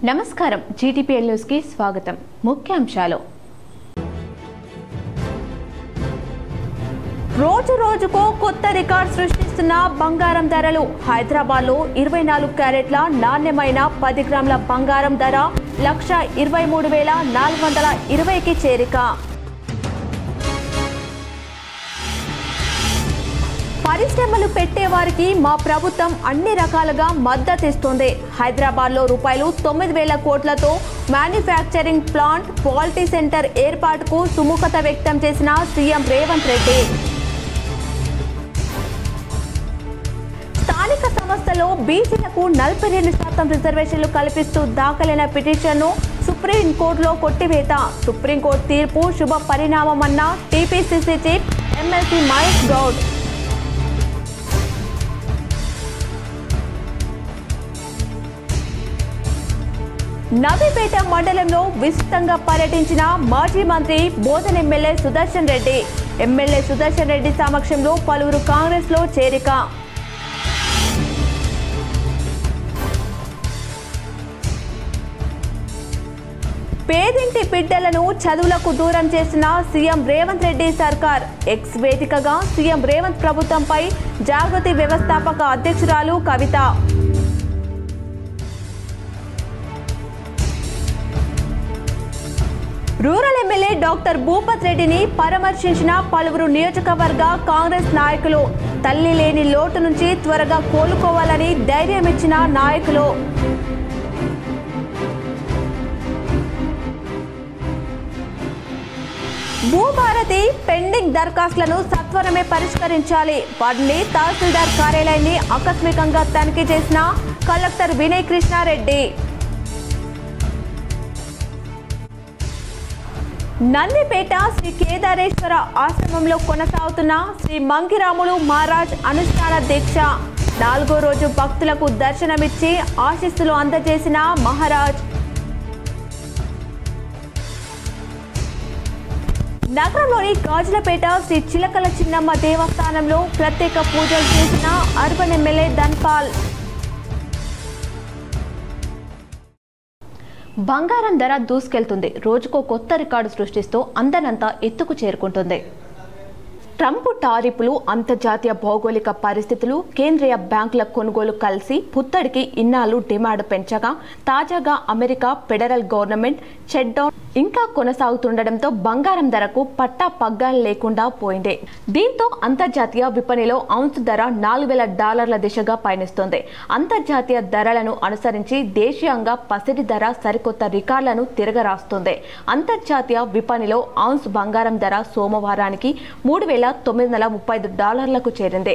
నమస్కారం GTPL news కి స్వాగతం. ముఖ్యాంశాలు. రోజు రోజుకు కొత్త రికార్డ్ సృష్టిస్తున్న బంగారం ధరలు. హైదరాబాద్ లో 24 క్యారెట్ల నాణ్యమైన 10 గ్రాముల బంగారం ధర 1,23,420కి చేరిక. పరిశ్రమలు పెట్టేవారికి మా ప్రభుత్వం అన్ని రకాలుగా మద్దతు ఇస్తుంది. హైదరాబాద్ లో రూపాయలు 9,000 కోట్లతో మ్యానుఫ్యాక్చరింగ్ ప్లాంట్, క్వాలిటీ సెంటర్ ఏర్పాటుకు సుముఖత వ్యక్తం చేసిన సీఎం రేవంత్ రెడ్డి. స్థానిక సంస్థలో బీసీలకు 42% రిజర్వేషన్లు కల్పిస్తూ దాఖలైన పిటిషన్ను సుప్రీంకోర్టులో కొట్టివేత. సుప్రీంకోర్టు తీర్పు శుభ పరిణామమన్న TPCC chief MLC Mahesh Goud. Navipet మండలంలో విస్తృతంగా పర్యటించిన మాజీ మంత్రి బోధన్ ఎమ్మెల్యే సుదర్శన్ రెడ్డి. ఎమ్మెల్యే సుదర్శన్ రెడ్డి సమక్షంలో పలువురు కాంగ్రెస్ లో చేరిక. పేదింటి బిడ్డలను చదువులకు దూరం చేసిన సీఎం రేవంత్ రెడ్డి సర్కార్. ఎక్స్ వేదికగా సీఎం రేవంత్ ప్రభుత్వంపై జాగృతి వ్యవస్థాపక అధ్యక్షురాలు కవిత. రూరల్ ఎమ్మెల్యే డాక్టర్ భూపత్ రెడ్డిని పరామర్శించిన పలువురు నియోజకవర్గ కాంగ్రెస్ నాయకులు. తల్లి లేని లోటు నుంచి త్వరగా కోలుకోవాలని ధైర్యం ఇచ్చిన నాయకులు. భూభారతి పెండింగ్ దరఖాస్తులను సత్వరమే పరిష్కరించాలి. వాటిని తహసీల్దార్ కార్యాలయాన్ని ఆకస్మికంగా తనిఖీ చేసిన కలెక్టర్ వినయ్ కృష్ణారెడ్డి. నందిపేట శ్రీ కేదారేశ్వర ఆశ్రమంలో కొనసాగుతున్న శ్రీ మంగిరాములు మహారాజ్ అనుష్ఠాన దీక్ష. 4వ రోజు భక్తులకు దర్శనమిచ్చి ఆశీస్సులు అందజేసిన మహారాజ్. నగరంలోని గాజులపేట శ్రీ చిలకల చిన్నమ్మ దేవస్థానంలో ప్రత్యేక పూజలు చేసిన అర్బన్ ఎమ్మెల్యే ధన్పాల్. బంగారం ధర దూసుకెళ్తుంది. రోజుకో కొత్త రికార్డు సృష్టిస్తూ అందనంతా ఎత్తుకు చేరుకుంటుంది. ట్రంప్ టారిఫ్లు, అంతర్జాతీయ భౌగోళిక పరిస్థితులు, కేంద్రీయ బ్యాంకుల కొనుగోలు కలిసి పుత్తడికి ఇన్నాళ్ళు డిమాండ్ పెంచగా తాజాగా అమెరికా ఫెడరల్ గవర్నమెంట్ షట్డౌన్ ఇంకా కొనసాగుతుండటంతో బంగారం ధరకు పట్టా పగ్గాలు లేకుండా పోయింది. దీంతో అంతర్జాతీయ విపణిలో ఔన్స్ ధర $4,000 దిశగా పయనిస్తోంది. అంతర్జాతీయ ధరలను అనుసరించి దేశీయంగా పసిడి ధర సరికొత్త రికార్డులను తిరగరాస్తుంది. అంతర్జాతీయ విపణిలో ఔన్స్ బంగారం ధర సోమవారానికి $3,935కు చేరింది.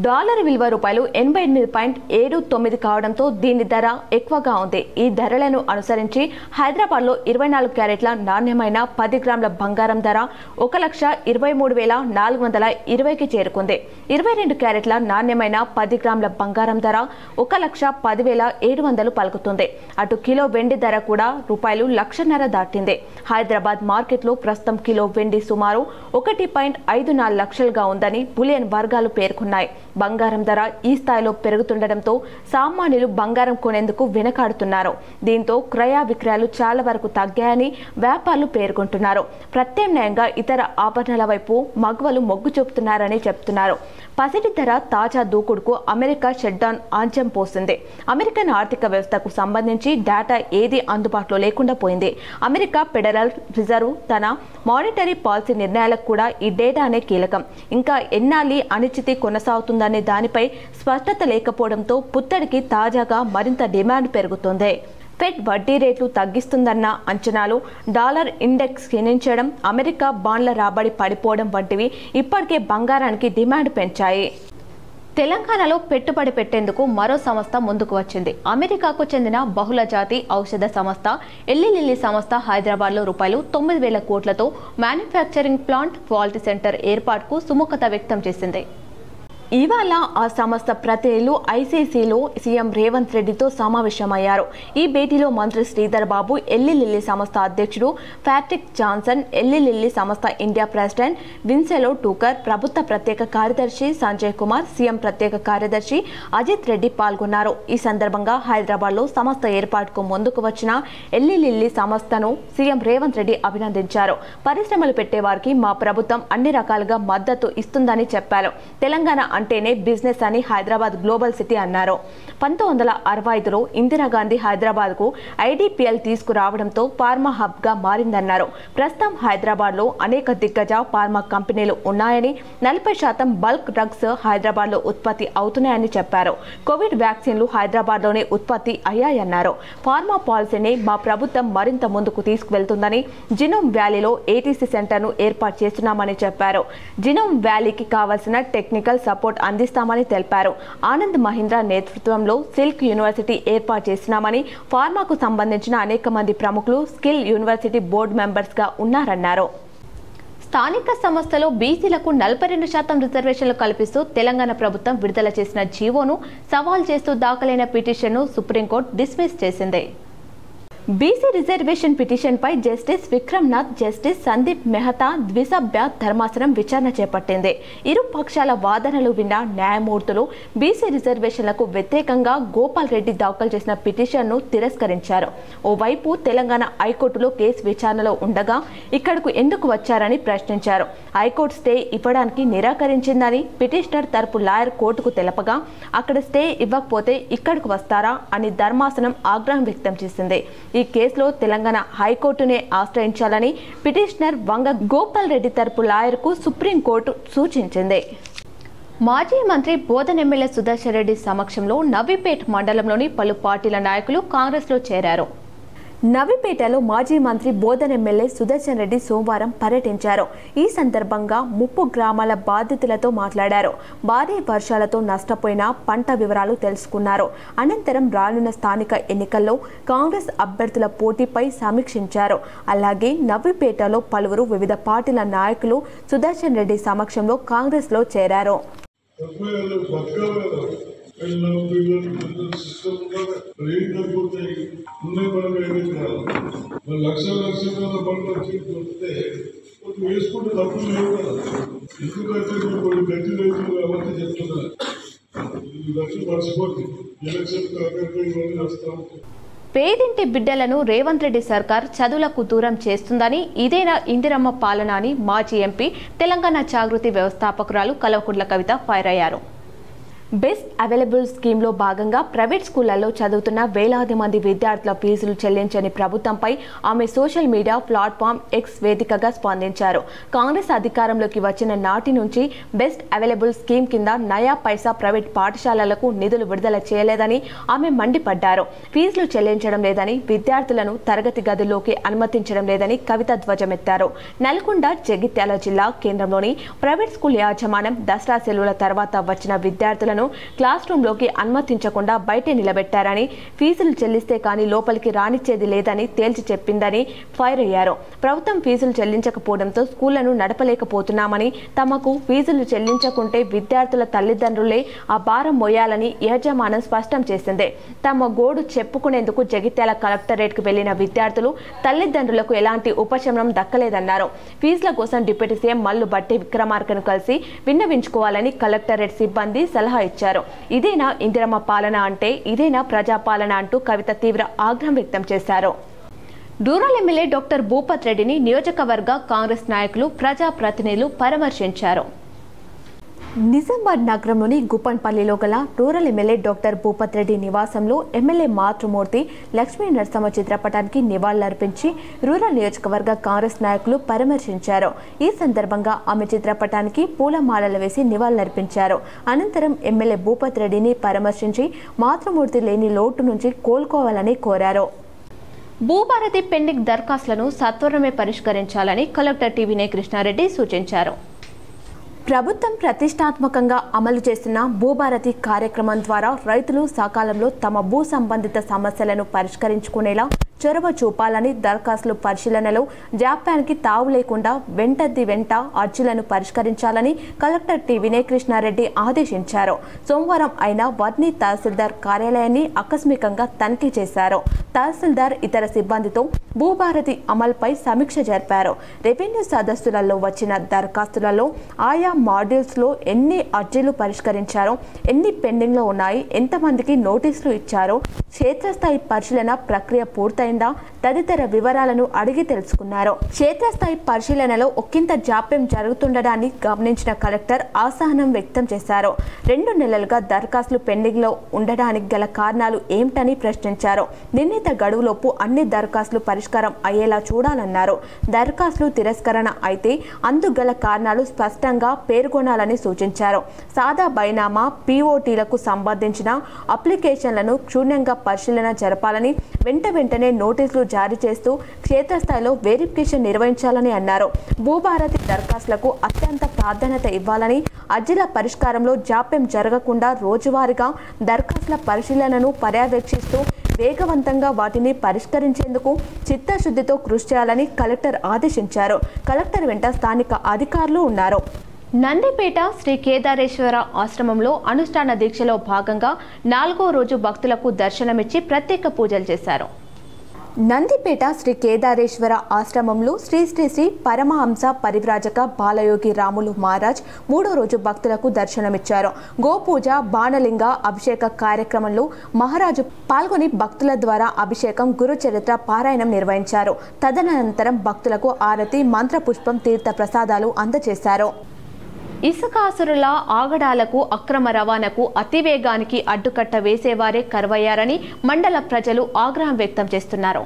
డాలర్ విలువ రూపాయలు 88.79 కావడంతో దీని ధర ఎక్కువగా ఉంది. ఈ ధరలను అనుసరించి హైదరాబాద్ లో 24 క్యారెట్ల నాణ్యమైన 10 గ్రాముల బంగారం ధర 1,23,420కి చేరుకుంది. 22 క్యారెట్ల నాణ్యమైన 10 గ్రాముల బంగారం ధర 1,10,700 పలుకుతుంది. అటు కిలో వెండి ధర కూడా ₹1,50,000 దాటింది. హైదరాబాద్ మార్కెట్లో ప్రస్తుతం కిలో వెండి సుమారు 1.54 లక్షలుగా ఉందని బులియన్ వర్గాలు పేర్కొన్నాయి. బంగారం ధర ఈ స్థాయిలో పెరుగుతుండటంతో సామాన్యులు బంగారం కొనేందుకు వెనకాడుతున్నారు. దీంతో క్రయ విక్రయాలు చాలా వరకు తగ్గాయని వ్యాపారులు పేర్కొంటున్నారు. ప్రత్యామ్నాయంగా ఇతర ఆభరణాల వైపు మగవలు మొగ్గు చూపుతున్నారని చెప్తున్నారు. పసిడి ధర తాజా దూకుడుకు అమెరికా షట్డౌన్ ఆంచం పోసింది. అమెరికన్ ఆర్థిక వ్యవస్థకు సంబంధించి డేటా ఏది అందుబాటులో లేకుండా పోయింది. అమెరికా ఫెడరల్ రిజర్వ్ తన మానిటరీ పాలసీ నిర్ణయాలకు కూడా ఈ డేటానే కీలకం. ఇంకా ఎన్నాళ్ళీ అనిశ్చితి కొనసాగుతుందనే దానిపై స్పష్టత లేకపోవడంతో పుత్తడికి తాజాగా మరింత డిమాండ్ పెరుగుతోంది. ఫెడ్ వడ్డీ రేట్లు తగ్గిస్తుందన్న అంచనాలు, డాలర్ ఇండెక్స్ క్షీణించడం, అమెరికా బాండ్ల రాబడి పడిపోవడం వంటివి ఇప్పటికే బంగారానికి డిమాండ్ పెంచాయి. తెలంగాణలో పెట్టుబడి పెట్టేందుకు మరో సంస్థ ముందుకు వచ్చింది. అమెరికాకు చెందిన బహుళజాతి ఔషధ సంస్థ ఎల్లీ లిల్లీ సంస్థ హైదరాబాద్లో ₹9,000 కోట్లతో మ్యానుఫ్యాక్చరింగ్ ప్లాంట్, క్వాలిటీ సెంటర్ ఏర్పాటుకు సుముఖత వ్యక్తం చేసింది. ఇవాళ ఆ సంస్థ ప్రతినిధులు ఐసీసీలో సీఎం రేవంత్ రెడ్డితో సమావేశమయ్యారు. ఈ భేటీలో మంత్రి శ్రీధర్ బాబు, ఎల్లి లిల్లీ సంస్థ అధ్యక్షుడు ప్యాట్రిక్ జాన్సన్, ఎల్లి లిల్లీ సంస్థ ఇండియా ప్రెసిడెంట్ విన్సెలో టూకర్, ప్రభుత్వ ప్రత్యేక కార్యదర్శి సంజయ్ కుమార్, సీఎం ప్రత్యేక కార్యదర్శి అజిత్ రెడ్డి పాల్గొన్నారు. ఈ సందర్భంగా హైదరాబాద్లో సంస్థ ఏర్పాటుకు ముందుకు వచ్చిన ఎల్లి లిల్లీ సంస్థను సీఎం రేవంత్ రెడ్డి అభినందించారు. పరిశ్రమలు పెట్టేవారికి మా ప్రభుత్వం అన్ని రకాలుగా మద్దతు ఇస్తుందని చెప్పారు. తెలంగాణ అంటేనే బిజినెస్ అని హైదరాబాద్ గ్లోబల్ సిటీ అన్నారు. 1965లో ఇందిరాగాంధీ హైదరాబాద్కు ఐడిపిఎల్ తీసుకురావడంతో ఫార్మా హబ్గా మారిందన్నారు. ప్రస్తుతం హైదరాబాద్లో అనేక దిగ్గజ ఫార్మా కంపెనీలు ఉన్నాయని, 40% బల్క్ డ్రగ్స్ హైదరాబాద్లో ఉత్పత్తి అవుతున్నాయని చెప్పారు. కోవిడ్ వ్యాక్సిన్లు హైదరాబాద్లోనే ఉత్పత్తి అయ్యాయన్నారు. ఫార్మా పాలసీని మా ప్రభుత్వం మరింత ముందుకు తీసుకువెళ్తుందని, జినోమ్ వ్యాలీలో ఏటీసీ సెంటర్ను ఏర్పాటు చేస్తున్నామని చెప్పారు. జినోమ్ వ్యాలీకి కావాల్సిన టెక్నికల్ సపోర్ట్ అందిస్తామని తెలిపారు. ఆనంద్ మహీంద్రా నేతృత్వంలో సిల్క్ యూనివర్సిటీ ఏర్పాటు చేస్తున్నామని, ఫార్మాకు సంబంధించిన అనేక మంది ప్రముఖులు స్కిల్ యూనివర్సిటీ బోర్డు మెంబర్స్ గా ఉన్నారన్నారు. స్థానిక సంస్థలో బీసీలకు 42% రిజర్వేషన్లు కల్పిస్తూ తెలంగాణ ప్రభుత్వం విడుదల చేసిన జీవోను సవాల్ చేస్తూ దాఖలైన పిటిషన్ను సుప్రీంకోర్టు డిస్మిస్ చేసింది. బీసీ రిజర్వేషన్ పిటిషన్పై జస్టిస్ విక్రమ్నాథ్, జస్టిస్ సందీప్ మెహతా ద్విసభ్య ధర్మాసనం విచారణ చేపట్టింది. ఇరు పక్షాల వాదనలు విన్న న్యాయమూర్తులు బీసీ రిజర్వేషన్లకు వ్యతిరేకంగా గోపాల్ రెడ్డి దాఖలు చేసిన పిటిషన్ను తిరస్కరించారు. ఓవైపు తెలంగాణ హైకోర్టులో కేసు విచారణలో ఉండగా ఇక్కడకు ఎందుకు వచ్చారని ప్రశ్నించారు. హైకోర్టు స్టే ఇవ్వడానికి నిరాకరించిందని పిటిషనర్ తరపు లాయర్ కోర్టుకు తెలపగా, అక్కడ స్టే ఇవ్వకపోతే ఇక్కడకు వస్తారా అని ధర్మాసనం ఆగ్రహం వ్యక్తం చేసింది. ఈ కేసులో తెలంగాణ హైకోర్టునే ఆశ్రయించాలని పిటిషనర్ వంగ గోపాల్ రెడ్డి తరపు లాయర్కు సుప్రీంకోర్టు సూచించింది. మాజీ మంత్రి బోధన్ ఎమ్మెల్యే సుదర్శన్ రెడ్డి సమక్షంలో నవీపేట్ మండలంలోని పలు పార్టీల నాయకులు కాంగ్రెస్లో చేరారు. నవీపేటలో మాజీ మంత్రి బోధన్ ఎమ్మెల్యే సుదర్శన్ రెడ్డి సోమవారం పర్యటించారు. ఈ సందర్భంగా ముప్పు గ్రామాల బాధితులతో మాట్లాడారు. భారీ వర్షాలతో నష్టపోయిన పంట వివరాలు తెలుసుకున్నారు. అనంతరం రానున్న స్థానిక ఎన్నికల్లో కాంగ్రెస్ అభ్యర్థుల పోటీపై సమీక్షించారు. అలాగే నవీపేటలో పలువురు వివిధ పార్టీల నాయకులు సుదర్శన్ రెడ్డి సమక్షంలో కాంగ్రెస్లో చేరారు. వేసుకుంటే తప్పులు లేవు కదా, ఎందుకంటే కొన్ని గట్టి రైతులు అవన్నీ చెప్తున్నారు. లక్షలు మర్చిపోతుంది ఎలక్షన్ కాకపోతే ఇవన్నీ వస్తా ఉంటాయి. పేదింటి బిడ్డలను రేవంత్ రెడ్డి సర్కార్ చదువులకు దూరం చేస్తుందని, ఇదేనా ఇందిరమ్మ పాలన అని మాజీ ఎంపీ తెలంగాణ జాగృతి వ్యవస్థాపకురాలు కల్వకుంట్ల కవిత ఫైర్ అయ్యారు. బెస్ట్ అవైలబుల్ స్కీమ్లో భాగంగా ప్రైవేట్ స్కూళ్లలో చదువుతున్న వేలాది మంది విద్యార్థుల ఫీజులు చెల్లించని ప్రభుత్వంపై ఆమె సోషల్ మీడియా ప్లాట్ఫామ్ ఎక్స్ వేదికగా స్పందించారు. కాంగ్రెస్ అధికారంలోకి వచ్చిన నాటి నుంచి బెస్ట్ అవైలబుల్ స్కీమ్ కింద నయా పైసా ప్రైవేట్ పాఠశాలలకు నిధులు విడుదల చేయలేదని ఆమె మండిపడ్డారు. ఫీజులు చెల్లించడం లేదని, విద్యార్థులను తరగతి గదుల్లోకి అనుమతించడం లేదని కవిత ధ్వజమెత్తారు. నల్గొండ, జగిత్యాల జిల్లా కేంద్రంలోని ప్రైవేట్ స్కూల్ యాజమాన్యం దసరా సెలవుల తర్వాత వచ్చిన విద్యార్థులను క్లాస్ రూమ్ లోకి అనుమతించకుండా బయటే నిలబెట్టారని, ఫీజులు చెల్లిస్తే కానీ లోపలికి రానిచ్చేది లేదని తేల్చి చెప్పిందని ఫైర్ అయ్యారు. ప్రభుత్వం ఫీజులు చెల్లించకపోవడంతో స్కూళ్లను నడపలేకపోతున్నామని, తమకు ఫీజులు చెల్లించకుంటే విద్యార్థుల తల్లిదండ్రులే ఆ భారం మోయాలని యాజమాన్యం స్పష్టం చేసింది. తమ గోడు చెప్పుకునేందుకు జగిత్యాల కలెక్టరేట్కు వెళ్లిన విద్యార్థులు తల్లిదండ్రులకు ఎలాంటి ఉపశమనం దక్కలేదన్నారు. ఫీజుల కోసం డిప్యూటీ సీఎం మల్లు బట్టి విక్రమార్కను కలిసి విన్నవించుకోవాలని కలెక్టరేట్ సిబ్బంది సలహా ఇచ్చారు. ఇదేనా ఇందిరమ్మ పాలన అంటే, ఇదేనా ప్రజాపాలన అంటూ కవిత తీవ్ర ఆగ్రహం వ్యక్తం చేశారు. రూరల్ ఎమ్మెల్యే డాక్టర్ భూపత్ రెడ్డిని నియోజకవర్గ కాంగ్రెస్ నాయకులు, ప్రజాప్రతినిధులు పరామర్శించారు. నిజామాబాద్ నగరంలోని గుప్పన్పల్లిలో గల rural MLA doctor Bhupath Reddy నివాసంలో ఎమ్మెల్యే మాతృమూర్తి లక్ష్మీ నరసింహ చిత్రపటానికి నివాళులర్పించి రూరల్ నియోజకవర్గ కాంగ్రెస్ నాయకులు పరామర్శించారు. ఈ సందర్భంగా ఆమె చిత్రపటానికి పూలమాలలు వేసి నివాళులర్పించారు. అనంతరం ఎమ్మెల్యే భూపత్ రెడ్డిని పరామర్శించి మాతృమూర్తి లేని లోటు నుంచి కోలుకోవాలని కోరారు. భూభారతి పెండింగ్ దరఖాస్తులను సత్వరమే పరిష్కరించాలని కలెక్టర్ టీవీనే కృష్ణారెడ్డి సూచించారు. ప్రభుత్వం ప్రతిష్టాత్మకంగా అమలు చేస్తున్న భూభారతి కార్యక్రమం ద్వారా రైతులు సకాలంలో తమ భూ సంబంధిత సమస్యలను పరిష్కరించుకునేలా చొరవ చూపాలని దరఖాస్తుల పరిశీలనలో జాప్యానికి తావు లేకుండా వెంట అర్జీలను పరిష్కరించాలని కలెక్టర్ టి వినయ్ కృష్ణారెడ్డి ఆదేశించారు. సోమవారం ఆయన వర్ని తహసీల్దార్ కార్యాలయాన్ని ఆకస్మికంగా తనిఖీ చేశారు. తహసీల్దార్ ఇతర సిబ్బందితో భూభారతి అమలుపై సమీక్ష జరిపారు. రెవెన్యూ సదస్సులలో వచ్చిన దరఖాస్తులలో ఆయా మాడ్యూల్స్లో ఎన్ని అర్జీలు పరిష్కరించారో, ఎన్ని పెండింగ్లో ఉన్నాయి, ఎంతమందికి నోటీసులు ఇచ్చారో, క్షేత్రస్థాయి పరిశీలన ప్రక్రియ పూర్తయిందా తదితర వివరాలను అడిగి తెలుసుకున్నారు. క్షేత్రస్థాయి పరిశీలనలో ఒక్కింత జాప్యం జరుగుతుండడాన్ని గమనించిన కలెక్టర్ అసహనం వ్యక్తం చేశారు. 2 నెలలుగా దరఖాస్తులు పెండింగ్ లో ఉండడానికి గల కారణాలు ఏమిటని ప్రశ్నించారు. నిర్ణీత గడువులోపు అన్ని దరఖాస్తులు పరిష్కారం అయ్యేలా చూడాలన్నారు. దరఖాస్తులు తిరస్కరణ అయితే అందుగల కారణాలు స్పష్టంగా పేర్కొనాలని సూచించారు. సాదా బైనామా పీఓటీలకు సంబంధించిన అప్లికేషన్లను క్షుణ్ణంగా పరిశీలన జరపాలని, వెంటనే నోటీసులు జారీ చేస్తూ క్షేత్రస్థాయిలో వెరిఫికేషన్ నిర్వహించాలని అన్నారు. భూభారతి దరఖాస్తులకు అత్యంత ప్రాధాన్యత ఇవ్వాలని, అర్జీల పరిష్కారంలో జాప్యం జరగకుండా రోజువారీగా దరఖాస్తుల పరిశీలనను పర్యవేక్షిస్తూ వేగవంతంగా వాటిని పరిష్కరించేందుకు చిత్తశుద్ధితో కృషి చేయాలని కలెక్టర్ ఆదేశించారు. కలెక్టర్ వెంట స్థానిక అధికారులు ఉన్నారు. నందిపేట శ్రీ కేదారేశ్వర ఆశ్రమంలో అనుష్ఠాన దీక్షలో భాగంగా 4వ రోజు భక్తులకు దర్శనమిచ్చి ప్రత్యేక పూజలు చేశారు. నందిపేట శ్రీ కేదారేశ్వర ఆశ్రమంలో శ్రీ శ్రీ శ్రీ పరమహంస పరివ్రాజక బాలయోగి రాములు మహారాజ్ 3వ రోజు భక్తులకు దర్శనమిచ్చారు. గోపూజ, బాణలింగ అభిషేక కార్యక్రమంలో మహారాజు పాల్గొని భక్తుల ద్వారా అభిషేకం, గురు చరిత్ర పారాయణం నిర్వహించారు. తదనంతరం భక్తులకు ఆరతి, మంత్రపుష్పం, తీర్థ ప్రసాదాలు అందజేశారు. ఇసుకాసురుల ఆగడాలకు, అక్రమ రవాణాకు, అతివేగానికి అడ్డుకట్ట వేసేవారే కరువయ్యారని మండల ప్రజలు ఆగ్రహం వ్యక్తం చేస్తున్నారు.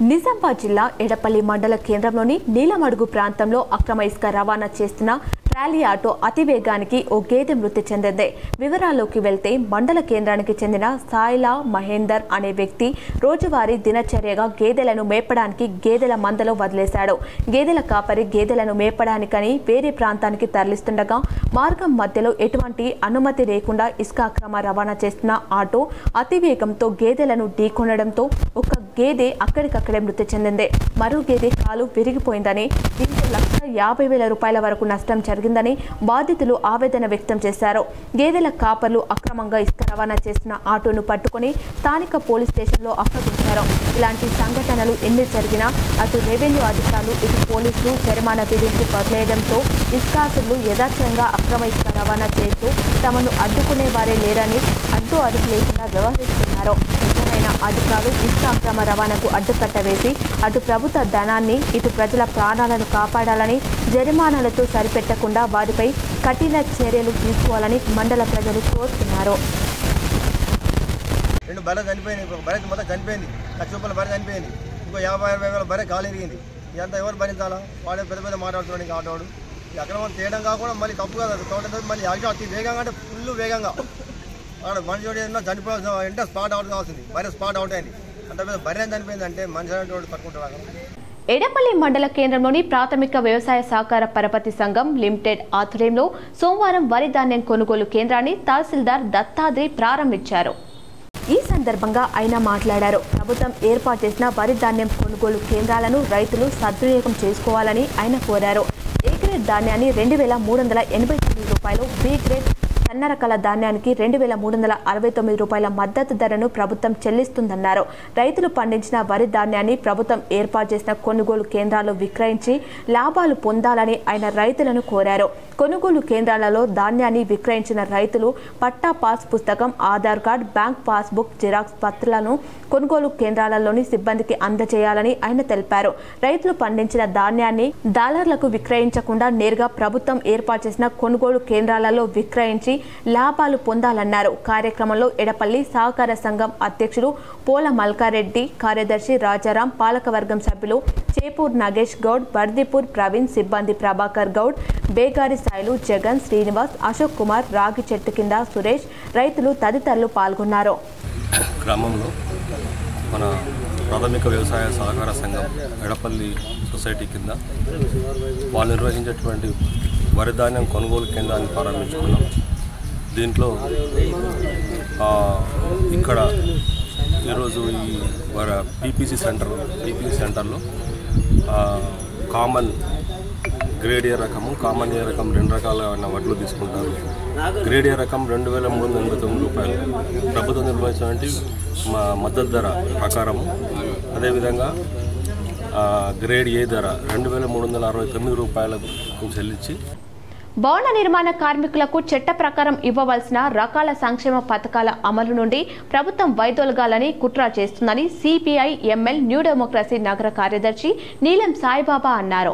నిజామాబాద్ జిల్లా ఎడపల్లి మండల కేంద్రంలోని నీలమడుగు ప్రాంతంలో అక్రమ ఇసుక రవాణా చేస్తున్న ట్రాలీ ఆటో అతివేగానికి ఓ గేదె మృతి చెందింది. వివరాల్లోకి వెళ్తే మండల కేంద్రానికి చెందిన సాయిలా మహేందర్ అనే వ్యక్తి రోజువారీ దినచర్యగా గేదెలను మేపడానికి గేదెల మందలో వదిలేశాడు. గేదెల కాపరి గేదెలను మేపడానికని వేరే ప్రాంతానికి తరలిస్తుండగా మార్గం మధ్యలో ఎటువంటి అనుమతి లేకుండా ఇసుక అక్రమ రవాణా చేస్తున్న ఆటో అతివేగంతో గేదెలను ఢీకొనడంతో ఒక గేదె అక్కడికక్కడే మృతి చెందింది. మరో గేదె కాలు విరిగిపోయిందని, దీంతో ₹1,50,000 వరకు నష్టం జరిగిందని బాధితులు ఆవేదన వ్యక్తం చేశారు. గేదెల కాపర్లు అక్రమంగా ఇసుక రవాణా చేస్తున్న ఆటోను పట్టుకుని స్థానిక పోలీస్ స్టేషన్లో అప్పగించారు. ఇలాంటి సంఘటనలు ఎన్ని జరిగినా అటు రెవెన్యూ అధికారులు, ఇటు పోలీసులు జరిమానా విధించి వదిలేయడంతో ఇసుకాసులు యథార్థంగా అక్రమ ఇసుక రవాణా చేస్తూ తమను అడ్డుకునేవారే లేరని అడ్డు అదుపు లేకుండా వ్యవహరిస్తున్నారు. నిజమైన అధికారులు ఇసుక అక్రమ రవాణాకు అడ్డుకట్ట వేసి అటు ప్రభుత్వ ధనాన్ని, ఇటు ప్రజల ప్రాణాలను కాపాడాలని, జరిమానాలతో సరిపెట్టకుండా వారిపై కఠిన చర్యలు తీసుకోవాలని మండల ప్రజలు కోరుతున్నారు. 2 బర్రెలు చనిపోయినాయి. ఒక బర్రె మొత్తం చనిపోయింది. ₹1,00,000 బర్రె చనిపోయింది. ఇంకో 50,000 బర్రె కాలు ఎరిగింది. ఇదంతా ఎవరు భరించాలా? వాడే పెద్ద మాట్లాడుతున్నాడు. ఇంకా ఆటోడు ఈ అక్రమం చేయడం కాకుండా మళ్ళీ తప్పు కదా, తోట మళ్ళీ అతి వేగంగా అంటే ఫుల్ వేగంగా అక్కడ మనిషి ఏదైనా చనిపోవాల్సిన అంటే స్పాట్ అవుట్ కావాల్సింది. బర్రె స్పాట్ అవుట్ అయింది. అంత పెద్ద బర్రె చనిపోయింది అంటే మనిషి అంటే పట్టుకుంటారు. ఎడపల్లి మండల కేంద్రంలోని ప్రాథమిక వ్యవసాయ సహకార పరపతి సంఘం లిమిటెడ్ ఆధ్వర్యంలో సోమవారం వరి ధాన్యం కొనుగోలు కేంద్రాన్ని తహసీల్దార్ దత్తాద్రి ప్రారంభించారు. ఈ సందర్భంగా ఆయన మాట్లాడారు. ప్రభుత్వం ఏర్పాటు చేసిన వరి ధాన్యం కొనుగోలు కేంద్రాలను రైతులు సద్వినియోగం చేసుకోవాలని ఆయన కోరారు. ఏ గ్రేడ్ ధాన్యాన్ని ₹2,389, బి గ్రేడ్ సన్న రకాల ధాన్యానికి ₹2,369 మద్దతు ధరను ప్రభుత్వం చెల్లిస్తుందన్నారు. రైతులు పండించిన వరి ధాన్యాన్ని ప్రభుత్వం ఏర్పాటు చేసిన కొనుగోలు కేంద్రాల్లో విక్రయించి లాభాలు పొందాలని ఆయన రైతులను కోరారు. కొనుగోలు కేంద్రాలలో ధాన్యాన్ని విక్రయించిన రైతులు పట్టా పాస్ పుస్తకం, Aadhaar card, bank passbook xerox పత్రాలను కొనుగోలు కేంద్రాలలోని సిబ్బందికి అందజేయాలని ఆయన తెలిపారు. రైతులు పండించిన ధాన్యాన్ని డాలర్లకు విక్రయించకుండా నేరుగా ప్రభుత్వం ఏర్పాటు చేసిన కొనుగోలు కేంద్రాలలో విక్రయించి లాభాలు పొందాలన్నారు. కార్యక్రమంలో ఎడపల్లి సహకార సంఘం అధ్యక్షులు పోల మల్కారెడ్డి, కార్యదర్శి రాజారాం, పాలకవర్గం సభ్యులు చేపూర్ నాగేష్ గౌడ్, బర్దిపూర్ ప్రవీణ్, సిబ్బంది ప్రభాకర్ గౌడ్, బేగారి సాయిలు, జగన్, శ్రీనివాస్, అశోక్ కుమార్, రాగి చెట్టు కింద సురేష్, రైతులు తదితరులు పాల్గొన్నారు. గ్రామంలో మన ప్రాథమిక వ్యవసాయ సహకార సంఘం ఎడపల్లి సొసైటీ కింద వాళ్ళు నిర్వహించేటువంటి వరి ధాన్యం కొనుగోలు కేంద్రాన్ని ప్రారంభించుకున్నాం. దీంట్లో ఇక్కడ ఈరోజు ఈ పీపీసీ సెంటర్లో కామన్ గ్రేడ్ ఏ రకము, కామన్ ఏ రకం 2 రకాలైన వడ్లు తీసుకుంటారు. గ్రేడ్ ఏ రకం 2389 రూపాయలు ప్రభుత్వం నిర్వహించినటువంటి మద్దతు ధర ప్రకారము. అదేవిధంగా గ్రేడ్ ఏ ధర 2369 రూపాయలకు చెల్లించి భవన నిర్మాణ కార్మికులకు చట్ట ప్రకారం ఇవ్వవలసిన రకాల సంక్షేమ పథకాల అమలు నుండి ప్రభుత్వం వైదొలగాలని కుట్ర చేస్తుందని సిపిఐ ఎంఎల్ న్యూ డెమోక్రసీ నగర కార్యదర్శి నీలం సాయిబాబా అన్నారు.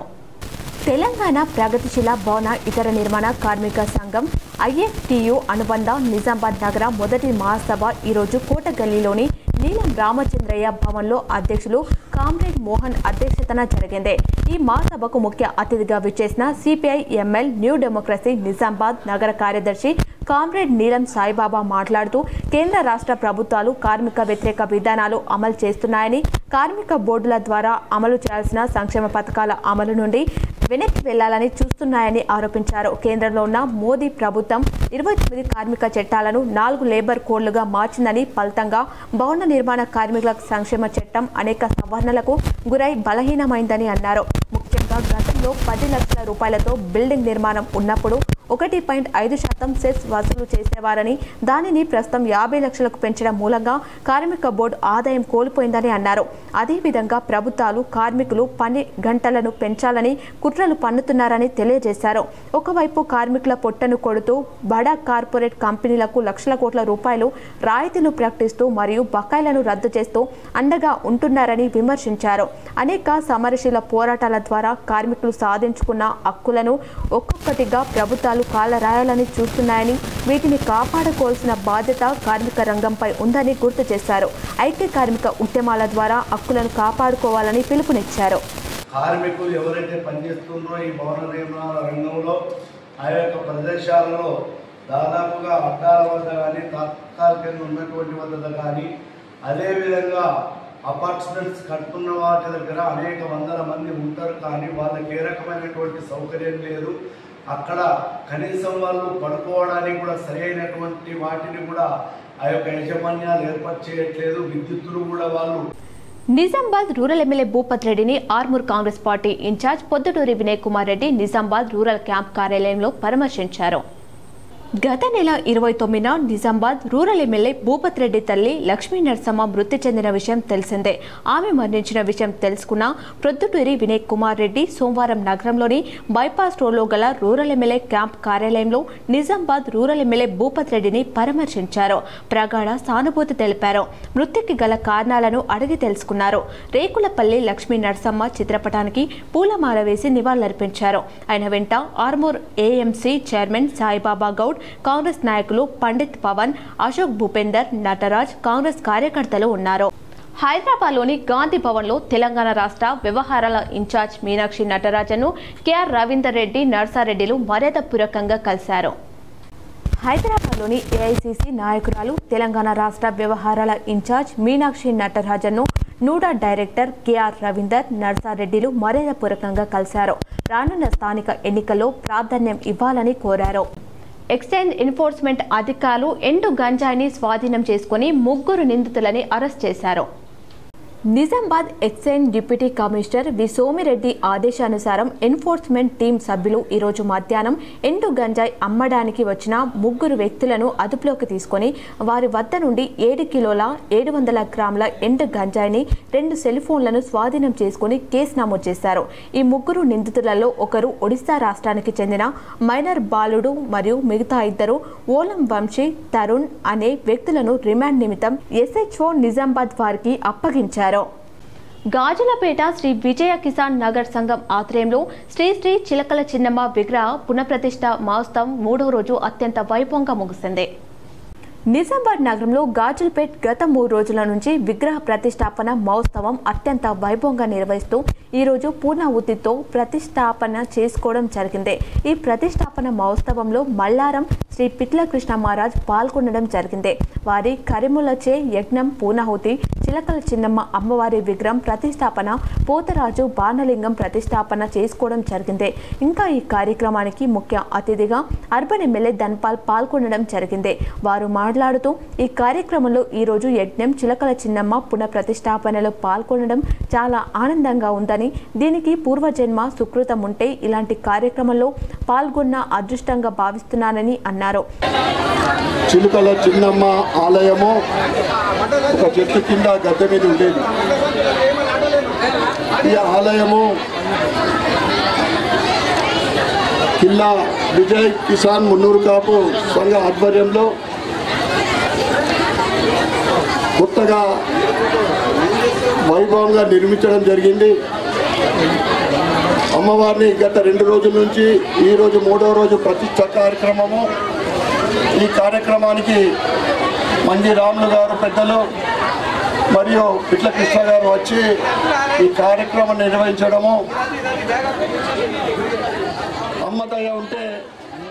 తెలంగాణ ప్రగతిశీల భవన ఇతర నిర్మాణ కార్మిక సంఘం ఐఎఫ్టియు అనుబంధ నిజామాబాద్ నగర మొదటి మహాసభ ఈరోజు కోటగల్లీలోని నీలం రామచంద్రయ్య భవన్లో అధ్యక్షులు కామ్రేడ్ మోహన్ అధ్యక్షతన జరిగింది. ఈ మహాసభకు ముఖ్య అతిథిగా విచ్చేసిన CPI ML new democracy Nizamabad నగర కార్యదర్శి కామ్రేడ్ నీలం సాయిబాబా మాట్లాడుతూ కేంద్ర రాష్ట్ర ప్రభుత్వాలు కార్మిక వ్యతిరేక విధానాలు అమలు చేస్తున్నాయని, కార్మిక బోర్డుల ద్వారా అమలు చేయాల్సిన సంక్షేమ పథకాల అమలు నుండి వెనక్కి వెళ్లాలని చూస్తున్నాయని ఆరోపించారు. కేంద్రంలో ఉన్న మోదీ ప్రభుత్వం 29 కార్మిక చట్టాలను 4 లేబర్ కోడ్లుగా మార్చిందని, ఫలితంగా భవన నిర్మాణ కార్మికుల సంక్షేమ చట్టం అనేక సవరణలకు గురై బలహీనమైందని అన్నారు. ముఖ్యంగా గతంలో 10 లక్షల రూపాయలతో బిల్డింగ్ నిర్మాణం ఉన్నప్పుడు 1.5% సెస్ వసూలు చేసేవారని, దానిని ప్రస్తుతం 50 లక్షలకు పెంచడం మూలంగా కార్మిక బోర్డు ఆదాయం కోల్పోయిందని అన్నారు. అదేవిధంగా ప్రభుత్వాలు కార్మికులు పని గంటలను పెంచాలని కుట్రలు పన్నుతున్నారని తెలియజేశారు. ఒకవైపు కార్మికుల పొట్టను కొడుతూ బడా కార్పొరేట్ కంపెనీలకు లక్షల కోట్ల రూపాయలు రాయితీలు ప్రకటిస్తూ మరియు బకాయిలను రద్దు చేస్తూ అండగా ఉంటున్నారని విమర్శించారు. అనేక సమరశీల పోరాటాల ద్వారా కార్మికులు సాధించుకున్న హక్కులను ఒక్కొక్కటిగా ప్రభుత్వాలు కాలరాయాలని చూస్తున్నాయని, వీటిని కాపాడుకోవాల్సిన బాధ్యత కార్మిక రంగంపై ఉందని గుర్తు చేశారు. ఐక్య కార్మిక ఉద్యమాల ద్వారా హక్కులను కాపాడుకోవాలని పిలుపునిచ్చారు. కార్మికులు ఎవరైతే పనిచేస్తున్నారో ఈ భవన నిర్మాణ రంగంలో ఆ యొక్క ప్రదేశాలలో దాదాపుగా అడ్డాల వద్ద కానీ తాత్కాలికంగా ఉన్నటువంటి వద్ద కానీ, అదేవిధంగా అపార్ట్మెంట్స్ కట్టుకున్న వాటి దగ్గర అనేక వందల మంది ఉంటారు. కానీ వాళ్ళకి ఏ రకమైనటువంటి సౌకర్యం లేదు. అక్కడ కనీసం వాళ్ళు పడుకోవడానికి కూడా సరైనటువంటి వాటిని కూడా ఆ యొక్క యాజమాన్యాలు ఏర్పాటు చేయట్లేదు. విద్యుత్తులు కూడా వాళ్ళు. నిజామాబాద్ రూరల్ ఎమ్మెల్యే భూపత్ రెడ్డిని Armoor Congress party incharge Podduturi Vinay Kumar Reddy Nizamabad rural camp కార్యాలయంలో పరామర్శించారు. గత నెల 29న నిజామాబాద్ రూరల్ ఎమ్మెల్యే భూపత్ రెడ్డి తల్లి లక్ష్మీ నరసమ్మ మృతి చెందిన విషయం తెలిసిందే. ఆమె మరణించిన విషయం తెలుసుకున్న ప్రొద్దుటూరి వినయ్ కుమార్ రెడ్డి సోమవారం నగరంలోని బైపాస్ రోడ్లో గల రూరల్ ఎమ్మెల్యే క్యాంప్ కార్యాలయంలో నిజామాబాద్ రూరల్ ఎమ్మెల్యే భూపత్ రెడ్డిని పరామర్శించారు. ప్రగాఢ సానుభూతి తెలిపారు. మృతికి గల కారణాలను అడిగి తెలుసుకున్నారు. రేకులపల్లి లక్ష్మీ నరసమ్మ చిత్రపటానికి పూలమాల వేసి నివాళులర్పించారు. ఆయన వెంట ఆర్మూర్ ఏఎంసీ చైర్మన్ సాయిబాబా గౌడ్, కాంగ్రెస్ నాయకులు పండిత్ పవన్, అశోక్ భూపేందర్, నటరాజ్, కాంగ్రెస్ కార్యకర్తలు ఉన్నారు. హైదరాబాద్లోని గాంధీ భవన్లో తెలంగాణ రాష్ట్ర వ్యవహారాల ఇన్ఛార్జ్ మీనాక్షి నటరాజన్ను కేఆర్ రవీందర్ రెడ్డి, నర్సారెడ్డిలు మర్యాదపూర్వకంగా కలిశారు. హైదరాబాద్లోని ఏఐసీసీ నాయకురాలు, తెలంగాణ రాష్ట్ర వ్యవహారాల ఇన్ఛార్జ్ మీనాక్షి నటరాజన్ను నూడా డైరెక్టర్ కేఆర్ రవీందర్, నర్సారెడ్డిలు మర్యాదపూర్వకంగా కలిశారు. రానున్న స్థానిక ఎన్నికల్లో ప్రాధాన్యం ఇవ్వాలని కోరారు. ఎక్సైజ్ ఎన్ఫోర్స్మెంట్ అధికారులు ఎండు గంజాయిని స్వాధీనం చేసుకుని 3 నిందితులని అరెస్ట్ చేశారు. Nizamabad excise deputy commissioner V Somireddy ఆదేశానుసారం ఎన్ఫోర్స్మెంట్ టీం సభ్యులు ఈరోజు మధ్యాహ్నం ఎండు గంజాయి అమ్మడానికి వచ్చిన 3 వ్యక్తులను అదుపులోకి తీసుకుని వారి వద్ద నుండి 7 కిలోల 700 గ్రాముల ఎండు గంజాయిని 2 సెల్ ఫోన్లను స్వాధీనం చేసుకుని కేసు నమోదు చేశారు. ఈ 3 నిందితులలో ఒకరు ఒడిశా రాష్ట్రానికి చెందిన మైనర్ బాలుడు మరియు మిగతా 2 ఓలం వంశీ, తరుణ్ అనే వ్యక్తులను రిమాండ్ నిమిత్తం ఎస్హెచ్ఓ నిజామాబాద్ వారికి అప్పగించారు. గాజులపేట శ్రీ విజయ కిసాన్ నగర్ సంఘం ఆధ్వర్యంలో శ్రీ శ్రీ చిలకల చిన్నమ్మ విగ్రహ పునఃప్రతిష్ఠ మహోత్సవం 3వ రోజు అత్యంత వైభవంగా ముగిసింది. నిజామాబాద్ నగరంలో గాజులపేట్ గత 3 రోజుల నుంచి విగ్రహ ప్రతిష్టాపన మహోత్సవం అత్యంత వైభవంగా నిర్వహిస్తూ ఈరోజు పూర్ణాహుతితో ప్రతిష్టాపన చేసుకోవడం జరిగింది. ఈ ప్రతిష్టాపన మహోత్సవంలో మల్లారం శ్రీ పిట్ల కృష్ణ మహారాజ్ పాల్గొనడం జరిగింది. వారి కరిములచే యజ్ఞం పూర్ణాహుతి చిలకల చిన్నమ్మ అమ్మవారి విగ్రహం ప్రతిష్టాపన, పోతరాజు బాణలింగం ప్రతిష్టాపన చేసుకోవడం జరిగింది. ఇంకా ఈ కార్యక్రమానికి ముఖ్య అతిథిగా అర్బన్ ఎమ్మెల్యే ధన్పాల్ పాల్గొనడం జరిగింది. వారు మాట్లాడుతూ ఈ కార్యక్రమంలో ఈరోజు యజ్ఞం చిలకల చిన్నమ్మ పునః ప్రతిష్టాపనలో పాల్గొనడం చాలా ఆనందంగా ఉందని, దీనికి పూర్వజన్మ సుకృతం ఉంటే ఇలాంటి కార్యక్రమంలో పాల్గొన్న అదృష్టంగా భావిస్తున్నానని అన్నారు. చిలుకల చిన్నమ్మ ఆలయము ఒక చెట్టు కింద గద్దె మీద ఉండేది. ఈ ఆలయము కిల్లా విజయ్ కిసాన్ మున్నూరు కాపు సంఘ ఆధ్వర్యంలో కొత్తగా వైభవంగా నిర్మించడం జరిగింది. అమ్మవారిని గత 2 రోజుల నుంచి ఈరోజు 3వ రోజు ప్రతిష్ఠ కార్యక్రమము. ఈ కార్యక్రమానికి మంజి రాములు గారు పెద్దలు మరియు పిట్ల కృష్ణ గారు వచ్చి ఈ కార్యక్రమం నిర్వహించడము. అమ్మదయ ఉంటే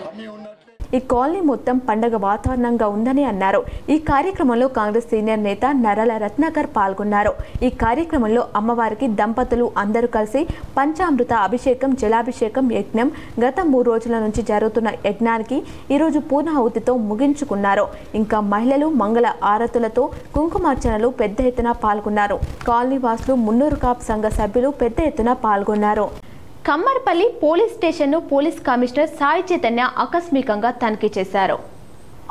అన్నీ ఉన్నట్లే. ఈ కాలనీ మొత్తం పండగ వాతావరణంగా ఉందని అన్నారు. ఈ కార్యక్రమంలో కాంగ్రెస్ సీనియర్ నేత నరల రత్నాకర్ పాల్గొన్నారు. ఈ కార్యక్రమంలో అమ్మవారికి దంపతులు అందరూ కలిసి పంచామృత అభిషేకం, జలాభిషేకం యజ్ఞం గత 3 రోజుల నుంచి జరుగుతున్న యజ్ఞానికి ఈరోజు పూర్ణాహుతితో ముగించుకున్నారు. ఇంకా మహిళలు మంగళ ఆరతులతో కుంకుమార్చనలు పెద్ద ఎత్తున పాల్గొన్నారు. కాలనీ వాసులు, మున్నూరు కాపు సంఘ సభ్యులు పెద్ద ఎత్తున పాల్గొన్నారు. కమ్మర్పల్లి పోలీస్ స్టేషన్ను పోలీస్ కమిషనర్ సాయి చైతన్య ఆకస్మికంగా తనిఖీ చేశారు.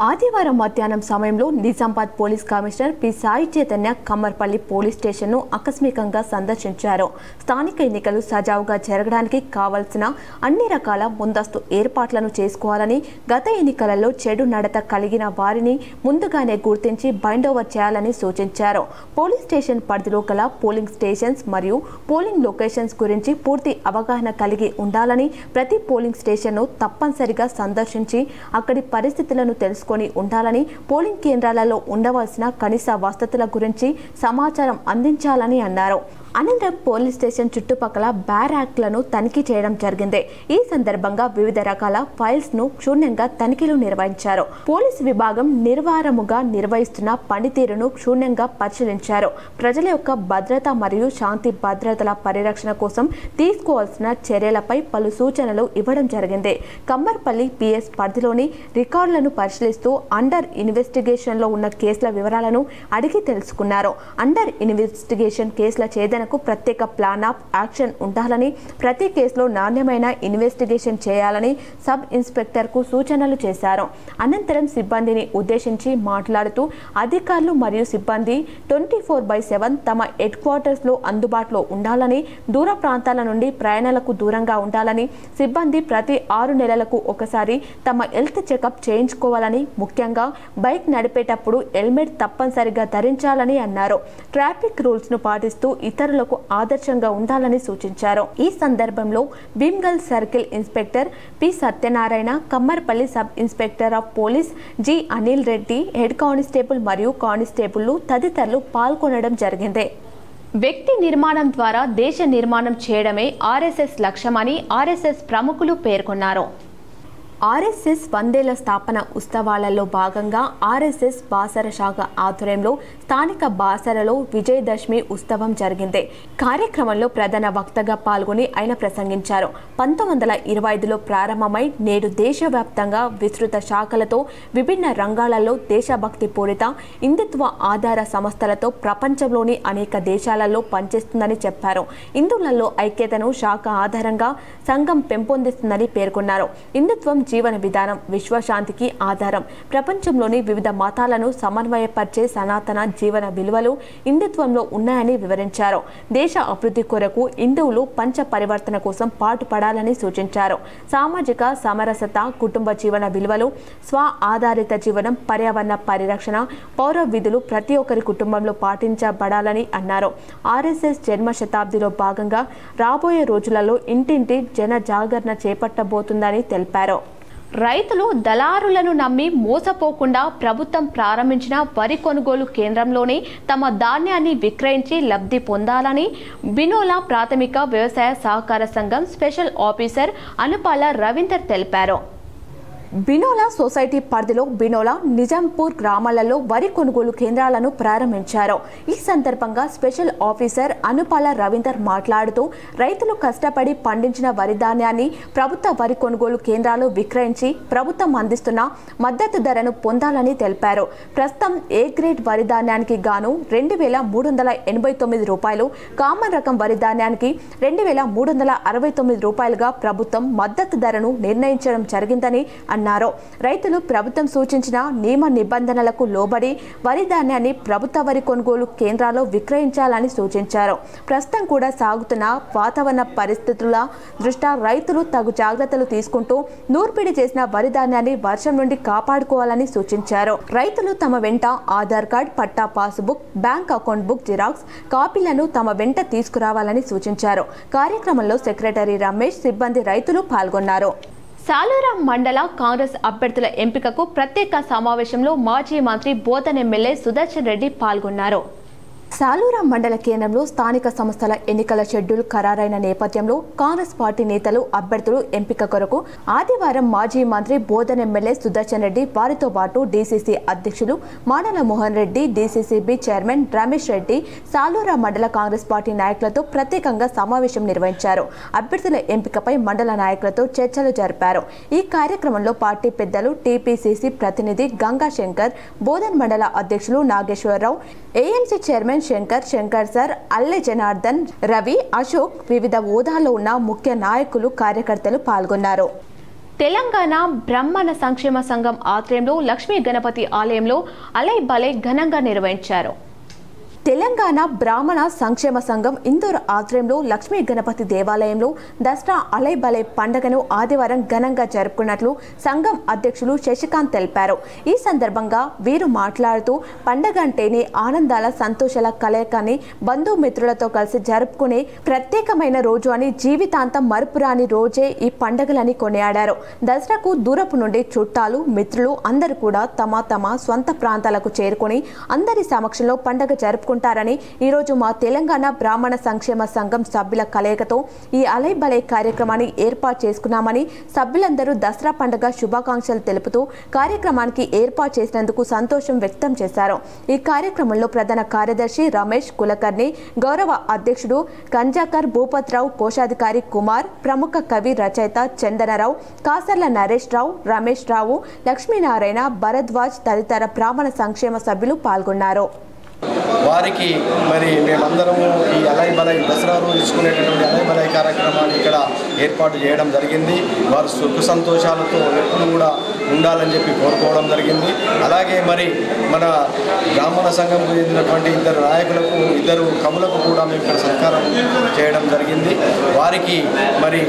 ఆదివారం మధ్యాహ్నం సమయంలో Nizamabad police commissioner P Sai Chaitanya Kammarpally police స్టేషన్ను ఆకస్మికంగా సందర్శించారు. స్థానిక ఎన్నికలు సజావుగా జరగడానికి కావాల్సిన అన్ని రకాల ముందస్తు ఏర్పాట్లను చేసుకోవాలని, గత ఎన్నికలలో చెడు నడత కలిగిన వారిని ముందుగానే గుర్తించి బైండ్ ఓవర్ చేయాలని సూచించారు. పోలీస్ స్టేషన్ పరిధిలో గల పోలింగ్ స్టేషన్స్ మరియు పోలింగ్ లొకేషన్స్ గురించి పూర్తి అవగాహన కలిగి ఉండాలని, ప్రతి పోలింగ్ స్టేషన్ను తప్పనిసరిగా సందర్శించి అక్కడి పరిస్థితులను తెలుసుకుని ఉండాలని, పోలింగ్ కేంద్రాలలో ఉండవలసిన కనీస వసతుల గురించి సమాచారం అందించాలని అన్నారు. అనంతరం పోలీస్ స్టేషన్ చుట్టుపక్కల బ్యారాక్లను తనిఖీ చేయడం జరిగింది. ఈ సందర్భంగా వివిధ రకాల ఫైల్స్ ను క్షుణ్ణంగా తనిఖీలు నిర్వహించారు. పోలీసు విభాగం నిర్వారముగా నిర్వహిస్తున్న పనితీరును క్షుణ్ణంగా పరిశీలించారు. ప్రజల యొక్క భద్రత మరియు శాంతి భద్రతల పరిరక్షణ కోసం తీసుకోవాల్సిన చర్యలపై పలు సూచనలు ఇవ్వడం జరిగింది. కమ్మర్పల్లి పిఎస్ పరిధిలోని రికార్డులను పరిశీలిస్తూ అండర్ ఇన్వెస్టిగేషన్ లో ఉన్న కేసుల వివరాలను అడిగి తెలుసుకున్నారు. అండర్ ఇన్వెస్టిగేషన్ కేసుల ఛేదనకు ప్రత్యేక ప్లాన్ ఆఫ్ యాక్షన్ ఉండాలని, ప్రతి కేసులో నాణ్యమైన ఇన్వెస్టిగేషన్ చేయాలని సబ్ ఇన్స్పెక్టర్ కు సూచనలు చేశారు. అనంతరం సిబ్బందిని ఉద్దేశించి మాట్లాడుతూ అధికారులు మరియు సిబ్బంది 24/7 తమ హెడ్ క్వార్టర్స్ లో అందుబాటులో ఉండాలని, దూర ప్రాంతాల నుండి ప్రయాణాలకు దూరంగా ఉండాలని, సిబ్బంది ప్రతి 6 నెలలకు ఒకసారి తమ హెల్త్ చెకప్ చేయించుకోవాలని, ముఖ్యంగా బైక్ నడిపేటప్పుడు హెల్మెట్ తప్పనిసరిగా ధరించాలని అన్నారు. ట్రాఫిక్ రూల్స్ ను పాటిస్తూ ఇతరులకు ఆదర్శంగా ఉండాలని సూచించారు. ఈ సందర్భంలో Bheemgal circle inspector P Satyanarayana, Kammarpally sub inspector of police G Anil Reddy, head constable మరియు కానిస్టేబుల్ తదితరులు పాల్గొనడం జరిగింది. వ్యక్తి నిర్మాణం ద్వారా దేశ నిర్మాణం చేయడమే ఆర్ఎస్ఎస్ లక్ష్యమని ఆర్ఎస్ఎస్ ప్రముఖులు పేర్కొన్నారు. ఆర్ఎస్ఎస్ 100ఏళ్ల స్థాపన ఉత్సవాలలో భాగంగా ఆర్ఎస్ఎస్ బాసర శాఖ ఆధ్వర్యంలో స్థానిక బాసరలో విజయదశమి ఉత్సవం జరిగింది. కార్యక్రమంలో ప్రధాన వక్తగా పాల్గొని ఆయన ప్రసంగించారు. 1925లో ప్రారంభమై నేడు దేశవ్యాప్తంగా విస్తృత శాఖలతో విభిన్న రంగాలలో దేశభక్తి పూరిత హిందుత్వ ఆధార సంస్థలతో ప్రపంచంలోని అనేక దేశాలలో పనిచేస్తుందని చెప్పారు. హిందువులలో ఐక్యతను శాఖ ఆధారంగా సంఘం పెంపొందిస్తుందని పేర్కొన్నారు. హిందుత్వం జీవన విధానం, విశ్వశాంతికి ఆధారం. ప్రపంచంలోని వివిధ మతాలను సమన్వయపరిచే సనాతన జీవన విలువలు హిందుత్వంలో ఉన్నాయని వివరించారు. దేశ అభివృద్ధి కొరకు హిందువులు పంచ పరివర్తన కోసం పాటుపడాలని సూచించారు. సామాజిక సమరసత, కుటుంబ జీవన విలువలు, స్వ ఆధారిత జీవనం, పర్యావరణ పరిరక్షణ, పౌర విధులు ప్రతి ఒక్కరి కుటుంబంలో పాటించబడాలని అన్నారు. ఆర్ఎస్ఎస్ జన్మ శతాబ్దిలో భాగంగా రాబోయే రోజులలో ఇంటింటి జన జాగరణ చేపట్టబోతుందని తెలిపారు. రైతులు దళారులను నమ్మి మోసపోకుండా ప్రభుత్వం ప్రారంభించిన వరి కొనుగోలు కేంద్రంలోనే తమ ధాన్యాన్ని విక్రయించి లబ్ధి పొందాలని బినోలా ప్రాథమిక వ్యవసాయ సహకార సంఘం స్పెషల్ ఆఫీసర్ అనుపాల రవీందర్ తెలిపారు. బినోలా సొసైటీ పరిధిలో బినోలా నిజాంపూర్ గ్రామాలలో వరి కొనుగోలు కేంద్రాలను ప్రారంభించారు. ఈ సందర్భంగా స్పెషల్ ఆఫీసర్ అనుపాల రవీందర్ మాట్లాడుతూ రైతులు కష్టపడి పండించిన వరి ధాన్యాన్ని ప్రభుత్వ వరి కొనుగోలు కేంద్రాలు విక్రయించి ప్రభుత్వం అందిస్తున్న మద్దతు ధరను పొందాలని తెలిపారు. ప్రస్తుతం ఏ గ్రేడ్ వరి ధాన్యానికి గాను 2,389 రూపాయలు, కామన్ రకం వరి ధాన్యానికి 2,369 రూపాయలుగా ప్రభుత్వం మద్దతు ధరను నిర్ణయించడం జరిగిందని అన్నారు. రైతులు ప్రభుత్వం సూచించిన నియమ నిబంధనలకు లోబడి వరి ధాన్యాన్ని ప్రభుత్వ వరి కొనుగోలు కేంద్రాల్లో విక్రయించాలని సూచించారు. ప్రస్తుతం కూడా సాగుతున్న వాతావరణ పరిస్థితుల దృష్ట్యా రైతులు తగు జాగ్రత్తలు తీసుకుంటూ నూర్పిడి చేసిన వరి ధాన్యాన్ని వర్షం నుండి కాపాడుకోవాలని సూచించారు. రైతులు తమ వెంట Aadhaar card, patta passbook, bank account book xerox కాపీలను తమ వెంట తీసుకురావాలని సూచించారు. కార్యక్రమంలో సెక్రటరీ రమేష్, సిబ్బంది, రైతులు పాల్గొన్నారు. సాలూరు మండల కాంగ్రెస్ అభ్యర్థుల ఎంపికకు ప్రత్యేక సమావేశంలో మాజీ మంత్రి బోధన్ ఎమ్మెల్యే సుదర్శన్ రెడ్డి పాల్గొన్నారు. సాలూరు మండల కేంద్రంలో స్థానిక సంస్థల ఎన్నికల షెడ్యూల్ ఖరారైన నేపథ్యంలో కాంగ్రెస్ పార్టీ నేతలు, అభ్యర్థులు ఎంపిక కొరకు ఆదివారం మాజీ మంత్రి బోధన్ ఎమ్మెల్యే సుదర్శన్ రెడ్డి, వారితో పాటు డీసీసీ అధ్యక్షులు మాడల మోహన్ రెడ్డి, డీసీసీబీ చైర్మన్ రమేష్ రెడ్డి, సాలూరు మండల కాంగ్రెస్ పార్టీ నాయకులతో ప్రత్యేకంగా సమావేశం నిర్వహించారు. అభ్యర్థుల ఎంపికపై మండల నాయకులతో చర్చలు జరిపారు. ఈ కార్యక్రమంలో పార్టీ పెద్దలు, టీపీసీసీ ప్రతినిధి గంగా శంకర్, బోధన్ మండల అధ్యక్షులు Nageswararao, AMC chairman Shankar sir, Alle Janardhan, Ravi, Ashok, వివిధ హోదాలో ఉన్న ముఖ్య నాయకులు, కార్యకర్తలు పాల్గొన్నారు. తెలంగాణ బ్రాహ్మణ సంక్షేమ సంఘం ఆధ్వర్యంలో లక్ష్మీ గణపతి ఆలయంలో అలై బలై ఘనంగా నిర్వహించారు. తెలంగాణ బ్రాహ్మణ సంక్షేమ సంఘం ఇందూరు ఆధ్వర్యంలో లక్ష్మీ గణపతి దేవాలయంలో దసరా అలై బలై పండుగను ఆదివారం ఘనంగా జరుపుకున్నట్లు సంఘం అధ్యక్షులు శశికాంత్ తెలిపారు. ఈ సందర్భంగా వీరు మాట్లాడుతూ పండగ అంటేనే ఆనందాల, సంతోషాల కలయికని, బంధుమిత్రులతో కలిసి జరుపుకునే ప్రత్యేకమైన రోజు అని, జీవితాంతం మరుపురాని రోజే ఈ పండుగలని కొనియాడారు. దసరాకు దూరపు నుండి చుట్టాలు, మిత్రులు అందరూ కూడా తమ తమ స్వంత ప్రాంతాలకు చేరుకొని అందరి సమక్షంలో పండుగ జరుపుకుంటారని, ఈరోజు మా తెలంగాణ బ్రాహ్మణ సంక్షేమ సంఘం సభ్యుల కలయికతో ఈ అలై బలై కార్యక్రమాన్ని ఏర్పాటు చేసుకున్నామని, సభ్యులందరూ దసరా పండుగ శుభాకాంక్షలు తెలుపుతూ కార్యక్రమానికి ఏర్పాటు చేసినందుకు సంతోషం వ్యక్తం చేశారు. ఈ కార్యక్రమంలో ప్రధాన కార్యదర్శి రమేష్ కులకర్ణి, గౌరవ అధ్యక్షుడు కంజాకర్ భూపత్రావు, కోశాధికారి కుమార్, ప్రముఖ కవి రచయిత చందనరావు, కాసర్ల నరేష్ రావు, రమేష్ రావు, లక్ష్మీనారాయణ, భరద్వాజ్ తదితర బ్రాహ్మణ సంక్షేమ సభ్యులు పాల్గొన్నారు. వారికి మరి మేమందరము ఈ అలై బలై దసరా రోజు ఇచ్చుకునేటటువంటి అలై బలై కార్యక్రమాన్ని ఇక్కడ ఏర్పాటు చేయడం జరిగింది. వారు సుఖ సంతోషాలతో ఎప్పుడు కూడా ఉండాలని చెప్పి కోరుకోవడం జరిగింది. అలాగే మరి మన బ్రాహ్మణ సంఘంకు చెందినటువంటి ఇద్దరు నాయకులకు, ఇద్దరు కవులకు కూడా మేము ఇక్కడ సత్కారం చేయడం జరిగింది. వారికి మరి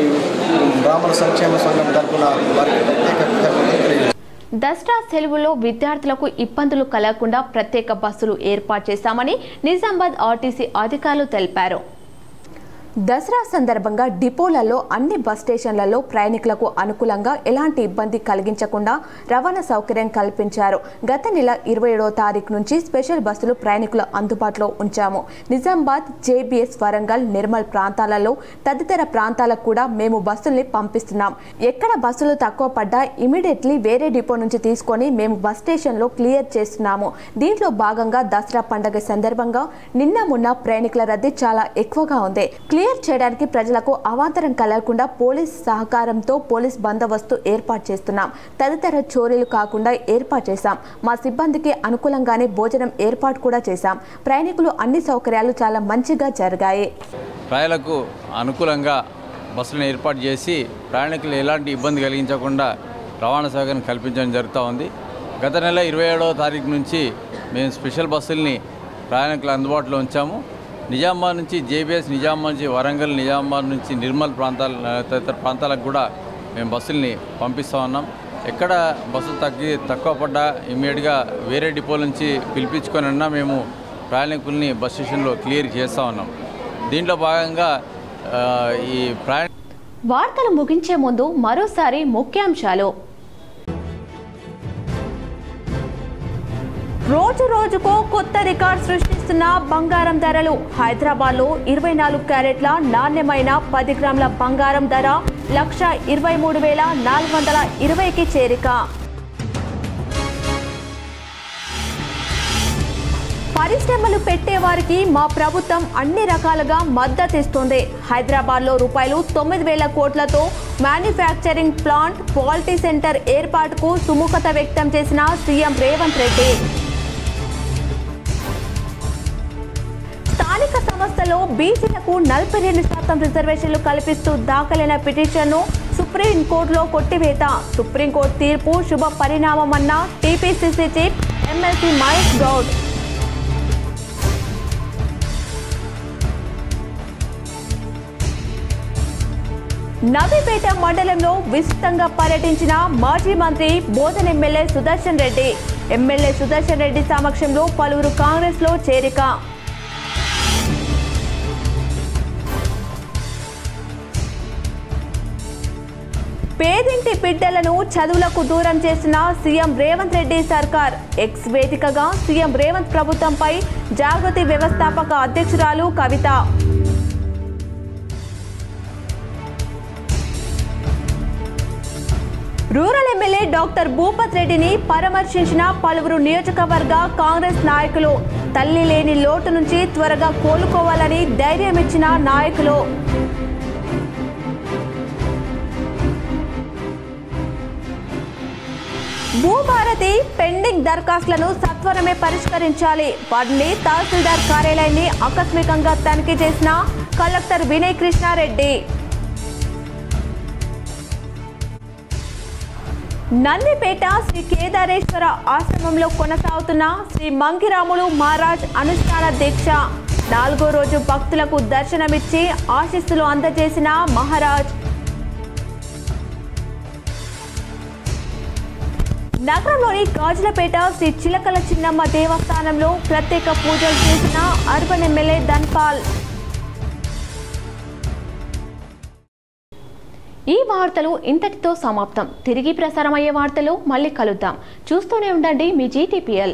బ్రాహ్మణ సంక్షేమ సంఘం తరఫున వారికి ప్రత్యేక కృతజ్ఞతలు తెలియజేస్తాం. దసరా సెలవుల్లో విద్యార్థులకు ఇబ్బందులు కలగకుండా ప్రత్యేక బస్సులు ఏర్పాటు చేశామని నిజామాబాద్ ఆర్టీసీ అధికారులు తెలిపారు. దసరా సందర్భంగా డిపోలలో, అన్ని బస్ స్టేషన్లలో ప్రయాణికులకు అనుకూలంగా ఎలాంటి ఇబ్బంది కలిగించకుండా రవాణా సౌకర్యం కల్పించారు. గత నెల 27వ తారీఖు నుంచి స్పెషల్ బస్సులు ప్రయాణికుల అందుబాటులో ఉంచాము. నిజామాబాద్, జేబీఎస్, వరంగల్, నిర్మల్ ప్రాంతాలలో తదితర ప్రాంతాలకు కూడా మేము బస్సుల్ని పంపిస్తున్నాం. ఎక్కడ బస్సులు తక్కువ పడ్డా ఇమీడియట్లీ వేరే డిపో నుంచి తీసుకొని మేము బస్ స్టేషన్లో క్లియర్ చేస్తున్నాము. దీంట్లో భాగంగా దసరా పండుగ సందర్భంగా నిన్న మొన్న ప్రయాణికుల రద్దీ చాలా ఎక్కువగా ఉంది. క్లియర్ చేయడానికి ప్రజలకు అవాంతరం కలగకుండా పోలీస్ సహకారంతో పోలీస్ బందోబస్తు ఏర్పాటు చేస్తున్నాం. తదితర చోరీలు కాకుండా ఏర్పాటు చేశాం. మా సిబ్బందికి అనుకూలంగానే భోజనం ఏర్పాటు కూడా చేశాం. ప్రయాణికులు అన్ని సౌకర్యాలు చాలా మంచిగా జరిగాయి. ప్రయాణికులకు అనుకూలంగా బస్సులను ఏర్పాటు చేసి ప్రయాణికులు ఎలాంటి ఇబ్బంది కలిగించకుండా రవాణా సౌకర్యం కల్పించడం జరుగుతూ ఉంది. గత నెల 27వ తారీఖు నుంచి మేము స్పెషల్ బస్సుల్ని ప్రయాణికులు అందుబాటులో ఉంచాము. నిజామాబాద్ నుంచి జేబీఎస్, నిజామాబాద్ నుంచి వరంగల్, నిజామాబాద్ నుంచి నిర్మల్ తదితర ప్రాంతాలకు కూడా మేము బస్సుల్ని పంపిస్తూ ఉన్నాం. ఎక్కడ బస్సు తక్కువ పడ్డా ఇమ్మీడియట్గా వేరే డిపోల నుంచి పిలిపించుకొని ఉన్నా మేము ప్రయాణికుల్ని బస్ స్టేషన్లో క్లియర్ చేస్తూ ఉన్నాం. దీంట్లో భాగంగా ఈ వార్తలు ముగించే ముందు మరోసారి ముఖ్యాంశాలు. రోజు రోజుకో కొత్త రికార్డ్ సృష్టిస్తున్న బంగారం ధరలు. హైదరాబాద్లో 24 క్యారెట్ల నాణ్యమైన 10 గ్రాముల బంగారం ధర 1,23,420కి చేరిక. పరిశ్రమలు పెట్టేవారికి మా ప్రభుత్వం అన్ని రకాలుగా మద్దతిస్తుంది. హైదరాబాద్లో ₹9,000 కోట్లతో మ్యానుఫ్యాక్చరింగ్ ప్లాంట్, క్వాలిటీ సెంటర్ ఏర్పాటుకు సుముఖత వ్యక్తం చేసిన సీఎం రేవంత్ రెడ్డి. స్థానిక సంస్థలో బీసీలకు 42% రిజర్వేషన్లు కల్పిస్తూ దాఖలైన పిటిషన్ను సుప్రీంకోర్టులో కొట్టివేత. సుప్రీంకోర్టు తీర్పు శుభ పరిణామమన్న TPCC chief MLC Mahesh Goud. Navipet మండలంలో విస్తృతంగా పర్యటించిన మాజీ మంత్రి బోధన ఎమ్మెల్యే సుదర్శన్ రెడ్డి. ఎమ్మెల్యే సుదర్శన్ రెడ్డి సమక్షంలో పలువురు కాంగ్రెస్లో చేరిక. పేదింటి బిడ్డలను చదువులకు దూరం చేసిన సీఎం రేవంత్ రెడ్డి సర్కార్. ఎక్స్ వేదికగా సీఎం రేవంత్ ప్రభుత్వంపై జాగృతి వ్యవస్థాపక అధ్యక్షురాలు కవిత. రూరల్ ఎమ్మెల్యే డాక్టర్ భూపత్ రెడ్డిని పరామర్శించిన పలువురు నియోజకవర్గ కాంగ్రెస్ నాయకులు. తల్లి లేని లోటు నుంచి త్వరగా కోలుకోవాలని ధైర్యమిచ్చిన నాయకులు. భూభారతి పెండింగ్ దరఖాస్తులను సత్వరమే పరిష్కరించాలి. వాటిని తహసీల్దార్ కార్యాలయాన్ని ఆకస్మికంగా తనిఖీ చేసిన కలెక్టర్ వినయ్ కృష్ణారెడ్డి. నందిపేట శ్రీ కేదారేశ్వర ఆశ్రమంలో కొనసాగుతున్న శ్రీ మంగిరాములు మహారాజ్ అనుష్ఠాన దీక్ష. 4వ రోజు భక్తులకు దర్శనమిచ్చి ఆశీస్సులు అందజేసిన మహారాజ్. నగరంలోని గాజులపేట శ్రీ చిలకల చిన్నమ్మ దేవస్థానంలో ప్రత్యేక పూజలు చేసిన అర్బన్ ఎమ్మెల్యే ధన్పాల్. ఈ వార్తలు ఇంతటితో సమాప్తం. తిరిగి ప్రసారమయ్యే వార్తలు మళ్ళీ కలుద్దాం. చూస్తూనే ఉండండి మీ GTPL.